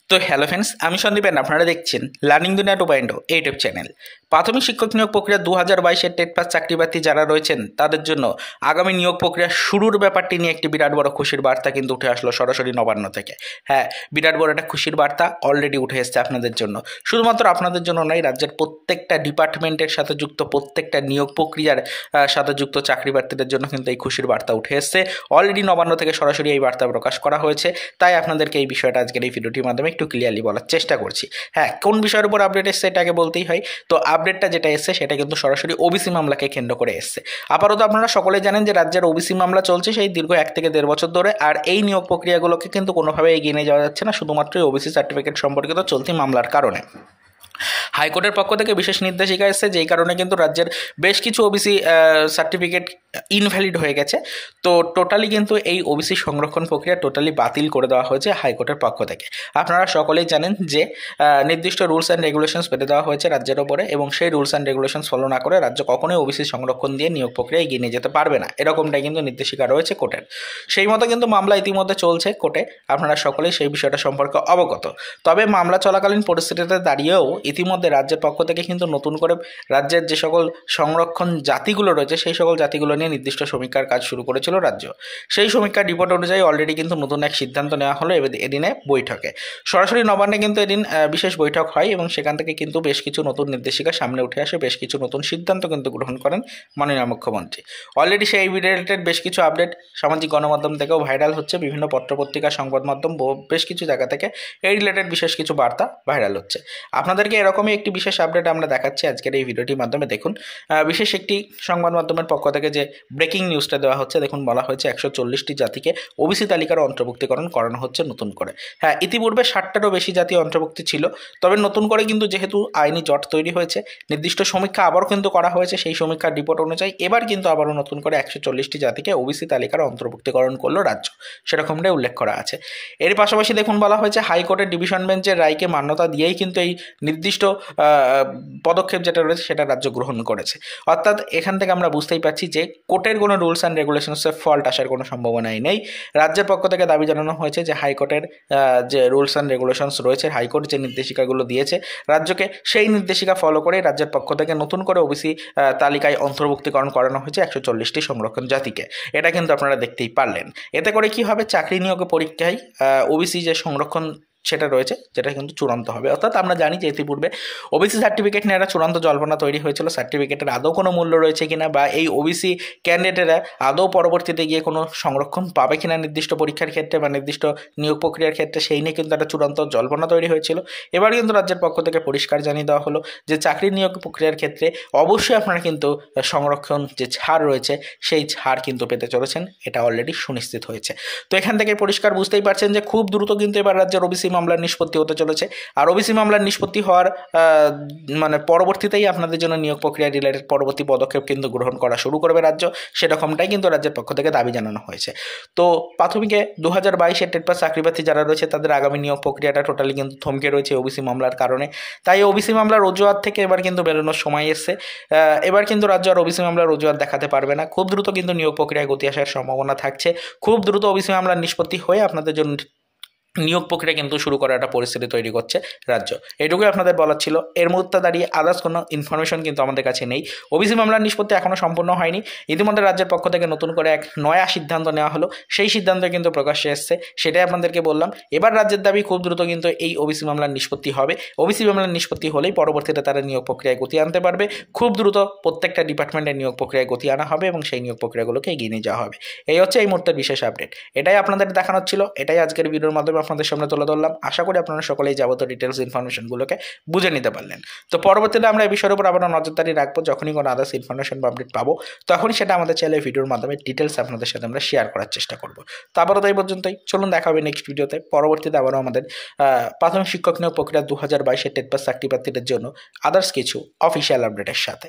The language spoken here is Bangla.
তো হ্যালো ফ্রেন্ডস, আমি সন্দীপ and আপনারা দেখছেন লার্নিং দুনিয়া 2.0 ইউটিউব চ্যানেল। প্রাথমিক শিক্ষক নিয়োগ প্রক্রিয়া 2022-এর টেট পাস চাকরি প্রার্থী যারা রয়েছেন তাদের জন্য আগামী নিয়োগ প্রক্রিয়া শুরুর ব্যাপারটি নিয়ে একটি বিরাট বড় খুশির বার্তা কিন্তু উঠে আসলো সরাসরি নবান্ন থেকে। হ্যাঁ, বিরাট বড় একটা খুশির বার্তা অলরেডি উঠে এসেছে আপনাদের জন্য। শুধুমাত্র আপনাদের জন্য নয়, রাজ্যের প্রত্যেকটা ডিপার্টমেন্টের সাথে যুক্ত প্রত্যেকটা নিয়োগ প্রক্রিয়ার সাথে যুক্ত চাকরি প্রার্থীদের জন্য কিন্তু এই খুশির বার্তা উঠে এসেছে। অলরেডি নবান্ন থেকে সরাসরি এই বার্তা প্রকাশ করা হয়েছে, তাই আপনাদেরকে এই বিষয়টা আজকের এই ভিডিওটির মাধ্যমে একটু ক্লিয়ারলি বলার চেষ্টা করছি। হ্যাঁ, কোন বিষয়ের উপর আপডেট এসছে এটাকে বলতেই হয়। তো আপডেটটা যেটা এসছে সেটা কিন্তু সরাসরি ওবিসি মামলাকে কেন্দ্র করে এসছে। আপাতত আপনারা সকলে জানেন যে রাজ্যের ওবিসি মামলা চলছে সেই দীর্ঘ 1 থেকে 1.5 বছর ধরে, আর এই নিয়োগ প্রক্রিয়াগুলোকে কিন্তু কোনোভাবে এগিয়ে নিয়ে যাওয়া যাচ্ছে না শুধুমাত্র ওবিসি সার্টিফিকেট সম্পর্কিত চলতি মামলার কারণে। হাইকোর্টের পক্ষ থেকে বিশেষ নির্দেশিকা এসেছে, যেই কারণে কিন্তু রাজ্যের বেশ কিছু ওবিসি সার্টিফিকেট ইনভ্যালিড হয়ে গেছে। তো টোটালি কিন্তু এই ওবিসি সংরক্ষণ প্রক্রিয়া টোটালি বাতিল করে দেওয়া হয়েছে হাইকোর্টের পক্ষ থেকে। আপনারা সকলেই জানেন যে নির্দিষ্ট রুলস অ্যান্ড রেগুলেশনস পেতে দেওয়া হয়েছে রাজ্যের ওপরে, এবং সেই রুলস অ্যান্ড রেগুলেশনস ফলো না করে রাজ্য কখনোই ওবিসি সংরক্ষণ দিয়ে নিয়োগ প্রক্রিয়া এগিয়ে নিয়ে যেতে পারবে না, এরকমটাই কিন্তু নির্দেশিকা রয়েছে কোর্টের। সেই মতো কিন্তু মামলা ইতিমধ্যে চলছে কোর্টে, আপনারা সকলেই সেই বিষয়টা সম্পর্কে অবগত। তবে মামলা চলাকালীন পরিস্থিতিতে দাঁড়িয়েও ইতিমধ্যে রাজ্যের পক্ষ থেকে কিন্তু নতুন করে রাজ্যের যে সকল সংরক্ষণ জাতিগুলো রয়েছে সেই সকল জাতিগুলো নিয়ে নির্দিষ্ট সমীক্ষার কাজ শুরু করেছিল রাজ্য। সেই সমীক্ষার রিপোর্ট অনুযায়ী অলরেডি কিন্তু নতুন এক সিদ্ধান্ত নেওয়া হলো এদিনে বৈঠকে। সরাসরি নবান্নে কিন্তু এদিন বিশেষ বৈঠক হয় এবং সেখান থেকে কিন্তু বেশ কিছু নতুন নির্দেশিকা সামনে উঠে আসে, বেশ কিছু নতুন সিদ্ধান্ত কিন্তু গ্রহণ করেন মাননীয় মুখ্যমন্ত্রী। অলরেডি সেই রিলেটেড বেশ কিছু আপডেট সামাজিক গণমাধ্যম থেকেও ভাইরাল হচ্ছে, বিভিন্ন পত্রপত্রিকা সংবাদ মাধ্যম বেশ কিছু জায়গা থেকে এই রিলেটেড বিশেষ কিছু বার্তা ভাইরাল হচ্ছে। আপনাদেরকে এরকমই একটি বিশেষ আপডেট আমরা দেখাচ্ছি আজকের এই ভিডিওটির মাধ্যমে। দেখুন, বিশেষ একটি সংবাদ মাধ্যমের পক্ষ থেকে যে ব্রেকিং নিউজটা দেওয়া হচ্ছে, দেখুন বলা হয়েছে 140টি জাতিকে ওবিসি তালিকার অন্তর্ভুক্তিকরণ করানো হচ্ছে নতুন করে। হ্যাঁ, ইতিপূর্বে 60টারও বেশি জাতি অন্তর্ভুক্তি ছিল, তবে নতুন করে কিন্তু যেহেতু আইনি জট তৈরি হয়েছে, নির্দিষ্ট সমীক্ষা আবারও কিন্তু করা হয়েছে। সেই সমীক্ষার রিপোর্ট অনুযায়ী এবার কিন্তু আবারও নতুন করে 140টি জাতিকে ওবিসি তালিকার অন্তর্ভুক্তিকরণ করলো রাজ্য, সেরকমটাই উল্লেখ করা আছে। এর পাশাপাশি দেখুন বলা হয়েছে হাইকোর্টের ডিভিশন বেঞ্চের রায়কে মান্যতা দিয়েই কিন্তু এই নির্দিষ্ট পদক্ষেপ যেটা রয়েছে সেটা রাজ্য গ্রহণ করেছে। অর্থাৎ এখান থেকে আমরা বুঝতেই পারছি যে কোর্টের কোনো রুলস অ্যান্ড রেগুলেশনসের ফল্ট আসার কোনো সম্ভাবনাই নেই। রাজ্যের পক্ষ থেকে দাবি জানানো হয়েছে যে হাইকোর্টের যে রুলস অ্যান্ড রেগুলেশনস রয়েছে, হাইকোর্ট যে নির্দেশিকাগুলো দিয়েছে রাজ্যকে, সেই নির্দেশিকা ফলো করে রাজ্যের পক্ষ থেকে নতুন করে ওবিসি তালিকায় অন্তর্ভুক্তিকরণ করানো হয়েছে 140টি সংরক্ষণ জাতিকে। এটা কিন্তু আপনারা দেখতেই পারলেন। এতে করে কি হবে, চাকরি নিয়োগ পরীক্ষায় ওবিসি যে সংরক্ষণ সেটা রয়েছে যেটা কিন্তু চূড়ান্ত হবে। অর্থাৎ আমরা জানি যে ইতিপূর্বে ওবিসি সার্টিফিকেট নিয়ে একটা চূড়ান্ত জল্পনা তৈরি হয়েছিল, সার্টিফিকেটের আদৌ কোনো মূল্য রয়েছে কিনা, বা এই ওবিসি ক্যান্ডিডেটরা আদৌ পরবর্তীতে গিয়ে কোনো সংরক্ষণ পাবে কিনা নির্দিষ্ট পরীক্ষার ক্ষেত্রে বা নির্দিষ্ট নিয়োগ প্রক্রিয়ার ক্ষেত্রে, সেই নিয়ে কিন্তু একটা চূড়ান্ত জল্পনা তৈরি হয়েছিল। এবার কিন্তু রাজ্যের পক্ষ থেকে পরিষ্কার জানিয়ে দেওয়া হলো যে চাকরি নিয়োগ প্রক্রিয়ার ক্ষেত্রে অবশ্যই আপনারা কিন্তু সংরক্ষণ যে ছাড় রয়েছে সেই ছাড় কিন্তু পেতে চলেছেন, এটা অলরেডি সুনিশ্চিত হয়েছে। তো এখান থেকে পরিষ্কার বুঝতেই পারছেন যে খুব দ্রুত কিন্তু এবার রাজ্যের ওবিসি মামলার নিষ্পত্তি হতে চলেছে। আর ওবিসি মামলার নিষ্পত্তি হওয়ার পরবর্তীতেই আপনাদের জন্য নিয়োগ প্রক্রিয়া রিলেটেড পরবর্তী পদক্ষেপ কিন্তু গ্রহণ করা শুরু করবে রাজ্য, সেরকমটাই কিন্তু রাজ্যের পক্ষ থেকে দাবি জানানো হয়েছে। তো প্রাথমিকে 2022-এর টেট পাস চাকরি প্রার্থী যারা রয়েছে তাদের আগামী নিয়োগ প্রক্রিয়াটা টোটালি কিন্তু থমকে রয়েছে ওবিসি মামলার কারণে। তাই ওবিসি মামলার অজুহাত থেকে এবার কিন্তু বেরোনোর সময় এসছে। এবার কিন্তু রাজ্য আর ওবিসি মামলার অজুহাত দেখাতে পারবে না। খুব দ্রুত কিন্তু নিয়োগ প্রক্রিয়ায় গতি আসার সম্ভাবনা থাকছে। খুব দ্রুত ওবিসি মামলার নিষ্পত্তি হয়ে আপনাদের জন্য নিয়োগ প্রক্রিয়া কিন্তু শুরু করার একটা পরিস্থিতি তৈরি করছে রাজ্য। এইটুকুই আপনাদের বলার ছিল। এর মুহূর্তে দাঁড়িয়ে আদার্স কোনো ইনফরমেশন কিন্তু আমাদের কাছে নেই। ওবিসি মামলার নিষ্পত্তি এখনও সম্পূর্ণ হয়নি। ইতিমধ্যে রাজ্যের পক্ষ থেকে নতুন করে এক নয়া সিদ্ধান্ত নেওয়া হলো, সেই সিদ্ধান্ত কিন্তু প্রকাশ্যে এসছে, সেটাই আপনাদেরকে বললাম। এবার রাজ্যের দাবি খুব দ্রুত কিন্তু এই ওবিসি মামলার নিষ্পত্তি হবে। ওবিসি মামলার নিষ্পত্তি হলেই পরবর্তীতে তারা নিয়োগ প্রক্রিয়ায় গতি আনতে পারবে। খুব দ্রুত প্রত্যেকটা ডিপার্টমেন্টের নিয়োগ প্রক্রিয়ায় গতি আনা হবে এবং সেই নিয়োগ প্রক্রিয়াগুলোকে এগিয়ে নিয়ে যাওয়া হবে। এই হচ্ছে এই মুহূর্তের বিশেষ আপডেট। এটাই আপনাদের দেখানোর ছিল, এটাই আজকের ভিডিওর মাধ্যমে আপনাদের সামনে তুলে ধরলাম। আশা করি আপনারা সকলেই যাবতীয় ডিটেলস ইনফরমেশনগুলোকে বুঝে নিতে পারলেন। তো পরবর্তীতে আমরা এই বিষয়ের উপর আবার নজরদারি রাখবো। যখনই কোনো আদার্স ইনফরমেশন বা আপডেট পাবো তখনই সেটা আমাদের চ্যানেলের ভিডিওর মাধ্যমে ডিটেলস আপনাদের সাথে আমরা শেয়ার করার চেষ্টা করবো। তো আবারও তাই পর্যন্তই, চলুন দেখা হবে নেক্সট ভিডিওতে। পরবর্তীতে আবারও আমাদের প্রাথমিক শিক্ষক নিয়োগ প্রক্রিয়া 2022-এর টেট পাস চাকরি প্রার্থীদের জন্য আদার্স কিছু অফিসিয়াল আপডেটের সাথে।